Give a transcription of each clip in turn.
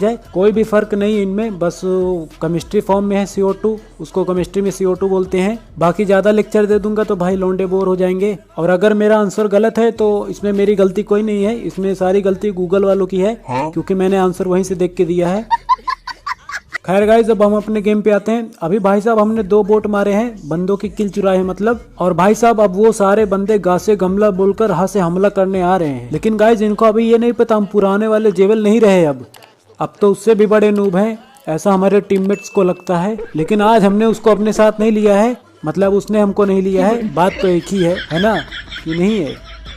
जाए, कोई भी फर्क नहीं इनमें, बस केमिस्ट्री फॉर्म में है CO2, उसको केमिस्ट्री में CO2 बोलते हैं। बाकी ज्यादा लेक्चर दे दूंगा तो भाई लौंडे बोर हो जाएंगे। और अगर मेरा आंसर गलत है तो इसमें मेरी गलती कोई नहीं है, इसमें सारी गलती गूगल वालों की है, क्योंकि मैंने आंसर वहीं से देख के दिया है। खैर गाइस, अब हम अपने गेम पे आते हैं। अभी भाई साहब हमने 2 बोट मारे हैं, बंदों की किल चुराए हैं मतलब। और भाई साहब अब वो सारे बंदे गा से गमला बोलकर हा से हमला करने आ रहे हैं। लेकिन गाइस इनको अभी ये नहीं पता हम पुराने वाले जेवल नहीं रहे, अब तो उससे भी बड़े नूब हैं, ऐसा हमारे टीममेट्स को लगता है। लेकिन आज हमने उसको अपने साथ नहीं लिया है, मतलब उसने हमको नहीं लिया है। बात तो एक ही है ना कि नहीं है?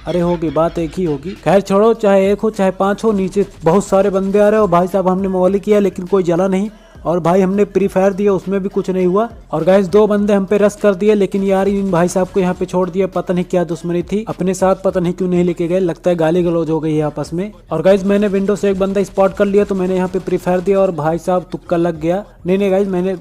अरे होगी, बात एक ही होगी। खैर छोड़ो, चाहे 1 हो चाहे 5 हो, नीचे बहुत सारे बंदे आ रहे हो। भाई साहब हमने मौली किया लेकिन कोई जला नहीं। और भाई हमने प्री फायर दिया, उसमें भी कुछ नहीं हुआ। और गाइस 2 बंदे हम पे रश कर दिए, लेकिन यार इन भाई साहब को यहाँ पे छोड़ दिया, पता नहीं क्या दुश्मनी थी अपने साथ, पता नहीं क्यों नहीं लेके गए, लगता है गाली गलौज हो गई है आपस में। और गाइस मैंने विंडो से एक बंदा स्पॉट कर लिया, तो मैंने यहाँ पे प्री फायर दिया और भाई साहब तुक्का लग गया। नहीं गाइस, मैंने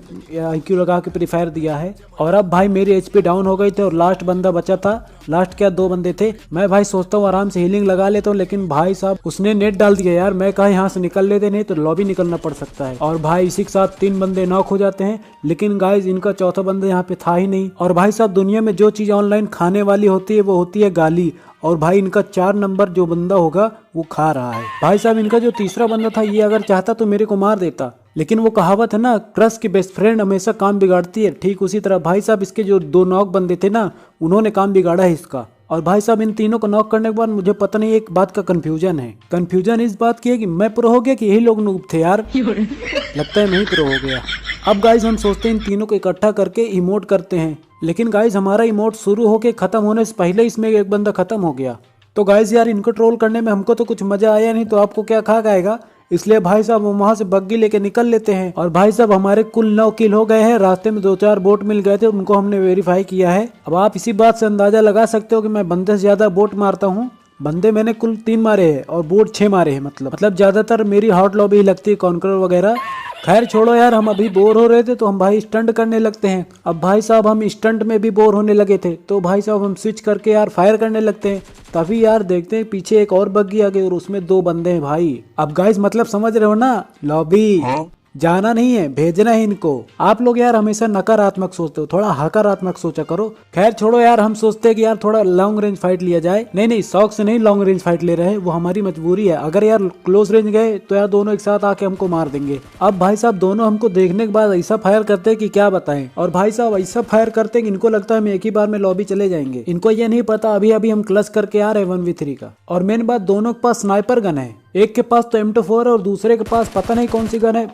IQ लगा के प्री फायर दिया है। और अब भाई मेरी HP डाउन हो गई थी और लास्ट बंदा बचा था, लास्ट क्या 2 बंदे थे। मैं भाई सोचता हूँ आराम से हीलिंग लगा लेता हूँ, लेकिन भाई साहब उसने नेट डाल दिया यार। मैं कहा यहाँ से निकल लेते, नहीं तो लॉबी निकलना पड़ सकता है। और भाई इसी के साथ 3 बंदे नॉक हो जाते हैं। लेकिन गाइस इनका चौथा बंदा यहाँ पे था ही नहीं। और भाई साहब दुनिया में जो चीज ऑनलाइन खाने वाली होती है वो होती है गाली। और भाई इनका 4 नंबर जो बंदा होगा वो खा रहा है। भाई साहब इनका जो तीसरा बंदा था, ये अगर चाहता तो मेरे को मार देता, लेकिन वो कहावत है ना, क्रश की बेस्ट फ्रेंड हमेशा काम बिगाड़ती है, ठीक उसी तरह भाई साहब इसके जो 2 नॉक बंदे थे ना, उन्होंने काम बिगाड़ा है इसका। और भाई साहब इन तीनों को नॉक करने के बाद मुझे पता नहीं एक बात का कंफ्यूजन है। कंफ्यूजन इस बात की है कि मैं प्रो हो गया कि यही लोग नूब थे यार। लगता है मैं ही प्रो हो गया। अब गाइस हम सोचते हैं इन तीनों को इकट्ठा करके इमोट करते हैं, लेकिन गाइस हमारा इमोट शुरू होके खत्म होने से पहले इसमें एक बंदा खत्म हो गया। तो गाइस यार इनको ट्रोल करने में हमको तो कुछ मजा आया नहीं, तो आपको क्या खा गएगा। इसलिए भाई साहब हम वहां से बग्गी लेके निकल लेते हैं। और भाई साहब हमारे कुल 9 किल हो गए हैं। रास्ते में 2-4 बोट मिल गए थे, उनको हमने वेरीफाई किया है। अब आप इसी बात से अंदाजा लगा सकते हो कि मैं बंदे से ज्यादा बोट मारता हूँ। बंदे मैंने कुल 3 मारे हैं और बोट 6 मारे हैं, मतलब ज्यादातर मेरी हॉट लॉबी ही लगती है, कॉन्करर वगैरह। खैर छोड़ो यार, हम अभी बोर हो रहे थे तो हम भाई स्टंट करने लगते हैं। अब भाई साहब हम स्टंट में भी बोर होने लगे थे, तो भाई साहब हम स्विच करके यार फायर करने लगते हैं। तभी यार देखते हैं पीछे एक और बग्गी आ गई और उसमें 2 बंदे हैं भाई। अब गाइस मतलब समझ रहे हो ना, लॉबी जाना नहीं है, भेजना है इनको। आप लोग यार हमेशा नकारात्मक सोचते हो, थोड़ा हकारात्मक सोचा करो। खैर छोड़ो यार, हम सोचते हैं कि यार थोड़ा लॉन्ग रेंज फाइट लिया जाए। नहीं शौक से नहीं लॉन्ग रेंज फाइट ले रहे हैं, वो हमारी मजबूरी है। अगर यार क्लोज रेंज गए तो यार दोनों एक साथ आके हमको मार देंगे। अब भाई साहब दोनों हमको देखने के बाद ऐसा फायर करते हैं कि क्या बताएं। और भाई साहब ऐसा फायर करते हैं कि इनको लगता है हम एक ही बार में लॉबी चले जाएंगे। इनको ये नहीं पता अभी अभी हम क्लच करके आ रहे हैं 1v3 का। और मेन बात, दोनों के पास स्नाइपर गन है, एक के पास तो M24 है और दूसरे के पास पता नहीं कौन सी गन है।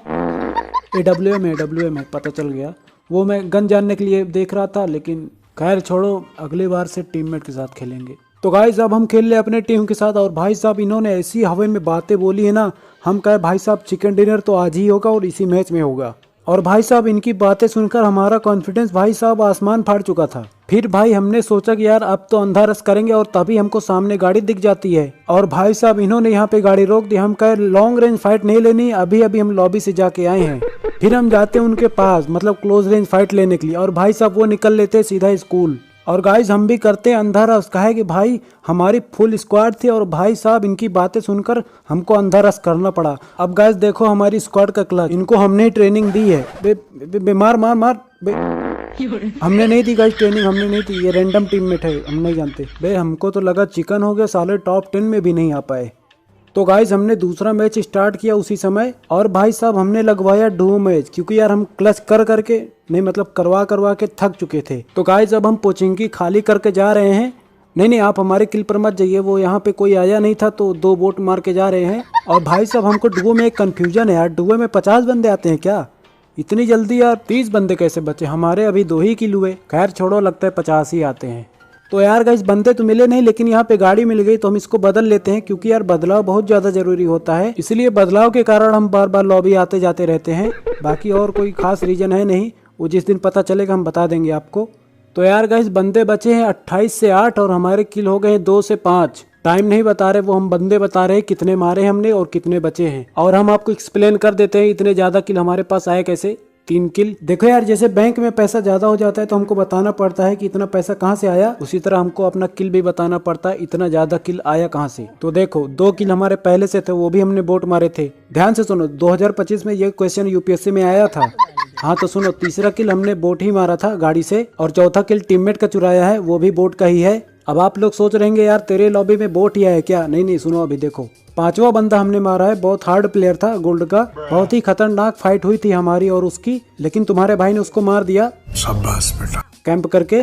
AWM है, पता चल गया। वो मैं गन जानने के लिए देख रहा था, लेकिन खैर छोड़ो, अगली बार से टीममेट के साथ खेलेंगे। तो गाइस अब हम खेल ले अपने टीम के साथ। और भाई साहब इन्होंने ऐसी हवा में बातें बोली है ना, हम कहे भाई साहब चिकन डिनर तो आज ही होगा और इसी मैच में होगा। और भाई साहब इनकी बातें सुनकर हमारा कॉन्फिडेंस भाई साहब आसमान फाड़ चुका था। फिर भाई हमने सोचा कि यार अब तो अंधा रस करेंगे, और तभी हमको सामने गाड़ी दिख जाती है। और भाई साहब इन्होंने यहाँ पे गाड़ी रोक दी। हम कहे लॉन्ग रेंज फाइट नहीं लेनी, अभी अभी हम लॉबी से जाके आए हैं। फिर हम जाते हैं उनके पास, मतलब क्लोज रेंज फाइट लेने के लिए। और भाई साहब वो निकल लेते सीधा स्कूल। और गाइस हम भी करते हैं अंधा रस, कहे कि भाई हमारी फुल स्क्वाड थी और भाई साहब इनकी बातें सुनकर हमको अंधा रस करना पड़ा। अब गाइस देखो हमारी स्क्वाड का क्लच, इनको हमने ट्रेनिंग दी है। मार हमने नहीं दी गाइस ट्रेनिंग, हमने नहीं दी, ये रैंडम टीममेट है, हम नहीं जानते। बे हमको तो लगा चिकन हो गया, साले टॉप 10 में भी नहीं आ पाए। तो गाइस हमने दूसरा मैच स्टार्ट किया उसी समय। और भाई साहब हमने लगवाया डुओ मैच, क्योंकि यार हम क्लच करके नहीं, मतलब करवा के थक चुके थे। तो गाइस अब हम पोचिंकी खाली करके जा रहे हैं। नहीं आप हमारे किल पर मत जाइए, वो यहाँ पे कोई आया नहीं था तो 2 बोट मार के जा रहे हैं। और भाई साहब हमको डुओ में एक कंफ्यूजन है यार, डुओ में 50 बंदे आते हैं क्या इतनी जल्दी? यार 30 बंदे कैसे बचे, हमारे अभी 2 ही किल हुए। खैर छोड़ो, लगता है 50 ही आते हैं। तो यार गाइस बंदे तो मिले नहीं, लेकिन यहाँ पे गाड़ी मिल गई, तो हम इसको बदल लेते हैं, क्योंकि यार बदलाव बहुत ज्यादा जरूरी होता है। इसलिए बदलाव के कारण हम बार बार लॉबी आते जाते रहते हैं। बाकी और कोई खास रीजन है नहीं, वो जिस दिन पता चलेगा हम बता देंगे आपको। तो यार गाइस बंदे बचे हैं 28 से 8 और हमारे किल हो गए 2 से 5। टाइम नहीं बता रहे, वो हम बंदे बता रहे हैं कितने मारे हमने और कितने बचे हैं। और हम आपको एक्सप्लेन कर देते हैं इतने ज्यादा किल हमारे पास आए कैसे। 3 किल। देखो यार, जैसे बैंक में पैसा ज्यादा हो जाता है तो हमको बताना पड़ता है कि इतना पैसा कहाँ से आया, उसी तरह हमको अपना किल भी बताना पड़ता है, इतना ज्यादा किल आया कहाँ से। तो देखो 2 किल हमारे पहले से थे, वो भी हमने बोट मारे थे। ध्यान से सुनो, 2025 में ये क्वेश्चन यूपीएससी में आया था। हाँ तो सुनो, तीसरा किल हमने बोट ही मारा था गाड़ी से, और चौथा किल टीममेट का चुराया है, वो भी बोट का ही है। अब आप लोग सोच रहेंगे यार तेरे लॉबी में बोट ही है क्या? नहीं नहीं, सुनो अभी देखो, 5वां बंदा हमने मारा है। बहुत हार्ड प्लेयर था, गोल्ड का। बहुत ही खतरनाक फाइट हुई थी हमारी और उसकी, लेकिन तुम्हारे भाई ने उसको मार दिया शाबाश बेटा, कैंप करके।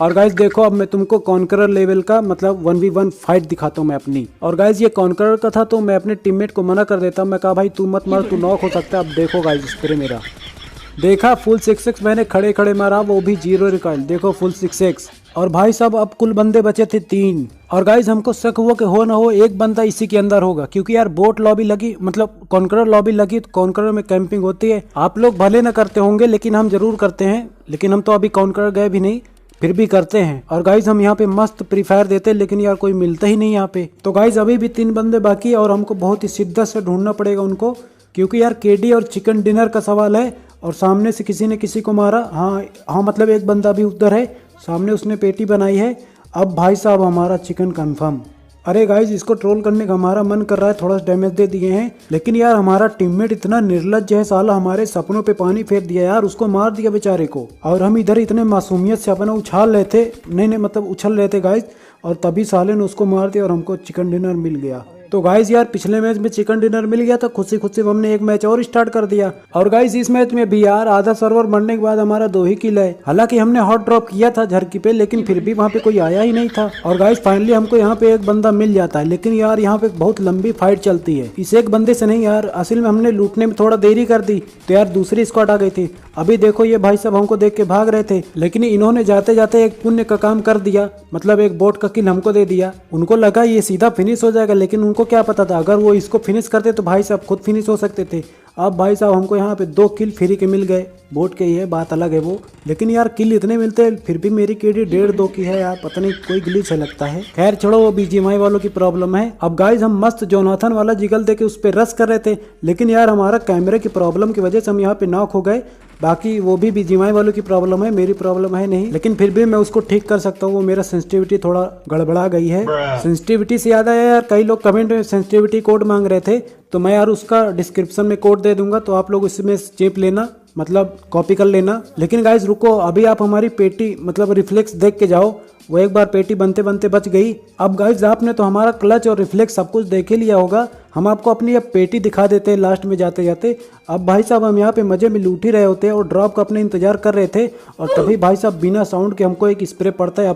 और गाइज देखो, अब मैं तुमको कॉन्करर लेवल का मतलब 1v1 फाइट दिखाता हूँ मैं अपनी। और गाइज ये कॉन्करर का था तो मैं अपने टीममेट को मना कर देता हूँ। मैं कहा भाई तू मत मार, तू नॉक हो सकता है। अब देखो गाइज स्प्रे मेरा देखा, फुल 6x मैंने खड़े खड़े मारा, वो भी 0 रिकॉइल। देखो फुल 6x। और भाई साहब अब कुल बंदे बचे थे 3। और गाइज हमको शक हुआ कि हो ना हो एक बंदा इसी के अंदर होगा, क्योंकि यार बोट लॉबी लगी, मतलब कॉन्करर लॉबी लगी, तो कॉन्करर में कैंपिंग होती है। आप लोग भले न करते होंगे लेकिन हम जरूर करते हैं, लेकिन हम तो अभी कॉन्करर गए भी नहीं, फिर भी करते हैं। और गाइज हम यहाँ पे मस्त प्री फायर देते, लेकिन यार कोई मिलता ही नहीं यहाँ पे। तो गाइज अभी भी 3 बंदे बाकी है और हमको बहुत ही शिद्दत से ढूंढना पड़ेगा उनको, क्योंकि यार केडी और चिकन डिनर का सवाल है। और सामने से किसी ने किसी को मारा। हाँ मतलब एक बंदा भी उधर है सामने, उसने पेटी बनाई है। अब भाई साहब हमारा चिकन कंफर्म। अरे गाइज इसको ट्रोल करने का हमारा मन कर रहा है, थोड़ा सा डैमेज दे दिए हैं, लेकिन यार हमारा टीममेट इतना निर्लज्ज है साला, हमारे सपनों पे पानी फेर दिया यार, उसको मार दिया बेचारे को। और हम इधर इतने मासूमियत से अपना उछाल रहे थे, नहीं मतलब उछल रहे थे गाइज, और तभी साले ने उसको मार दिया और हमको चिकन डिनर मिल गया। तो गाइज यार पिछले मैच में चिकन डिनर मिल गया था, खुशी खुशी हमने एक मैच और स्टार्ट कर दिया। और गाइज इस मैच में भी यार आधा सर्वर मरने के बाद हमारा 2 ही किल है। हालांकि हमने हॉट ड्रॉप किया था झरकी पे, लेकिन फिर भी वहाँ पे कोई आया ही नहीं था। और गाइज फाइनली हमको यहाँ पे एक बंदा मिल जाता है, लेकिन यार यहाँ पे बहुत लंबी फाइट चलती है। इस एक बंदे से नहीं यार, असल में हमने लूटने में थोड़ा देरी कर दी तो यार दूसरी स्क्वाड आ गई थी। अभी देखो ये भाई साहब हमको देख के भाग रहे थे, लेकिन इन्होंने जाते जाते एक पुण्य का काम कर दिया, मतलब एक बोट का किल हमको दे दिया। उनको लगा ये सीधा फिनिश हो जाएगा, लेकिन उनको क्या पता था अगर वो इसको फिनिश करते तो भाई साहब खुद फिनिश हो सकते थे। अब भाई साहब हमको यहाँ पे 2 किल फ्री के मिल गए, बोट के ही है, बात अलग है वो, लेकिन यार किल इतने मिलते हैं फिर भी मेरी केडी 1.5-2 की है यार, पता नहीं कोई ग्लिच है लगता है। खैर छोड़ो, वो बीजीएमआई वालों की प्रॉब्लम है। अब गाइज हम मस्त जोनाथन वाला जिगल दे के उस पर रश कर रहे थे, लेकिन यार हमारा कैमरे की प्रॉब्लम की वजह से हम यहाँ पे नॉक हो गए। बाकी वो भी बीजीएमआई वालों की प्रॉब्लम है, मेरी प्रॉब्लम है नहीं, लेकिन फिर भी मैं उसको ठीक कर सकता हूँ। वो मेरा सेंसिटिविटी थोड़ा गड़बड़ा गई है। सेंसिटिविटी से याद आया यार, कई लोग कमेंट में सेंसिटिविटी कोड मांग रहे थे, तो मैं यार उसका डिस्क्रिप्शन में कोड दे दूंगा, तो आप लोग उसमें चेप लेना, मतलब कॉपी कर लेना। लेकिन गाइज रुको, अभी आप हमारी पेटी मतलब रिफ्लेक्स देख के जाओ, वो एक बार पेटी बनते बनते बच गई। अब गाइज आपने तो हमारा क्लच और रिफ्लेक्स सब कुछ देख ही लिया होगा, हम आपको अपनी अब पेटी दिखा देते हैं लास्ट में जाते जाते। अब भाई साहब हम यहाँ पे मजे में लूट ही रहे होते और ड्रॉप का अपने इंतजार कर रहे थे, और तभी भाई साहब बिना साउंड के हमको एक स्प्रे पड़ता है।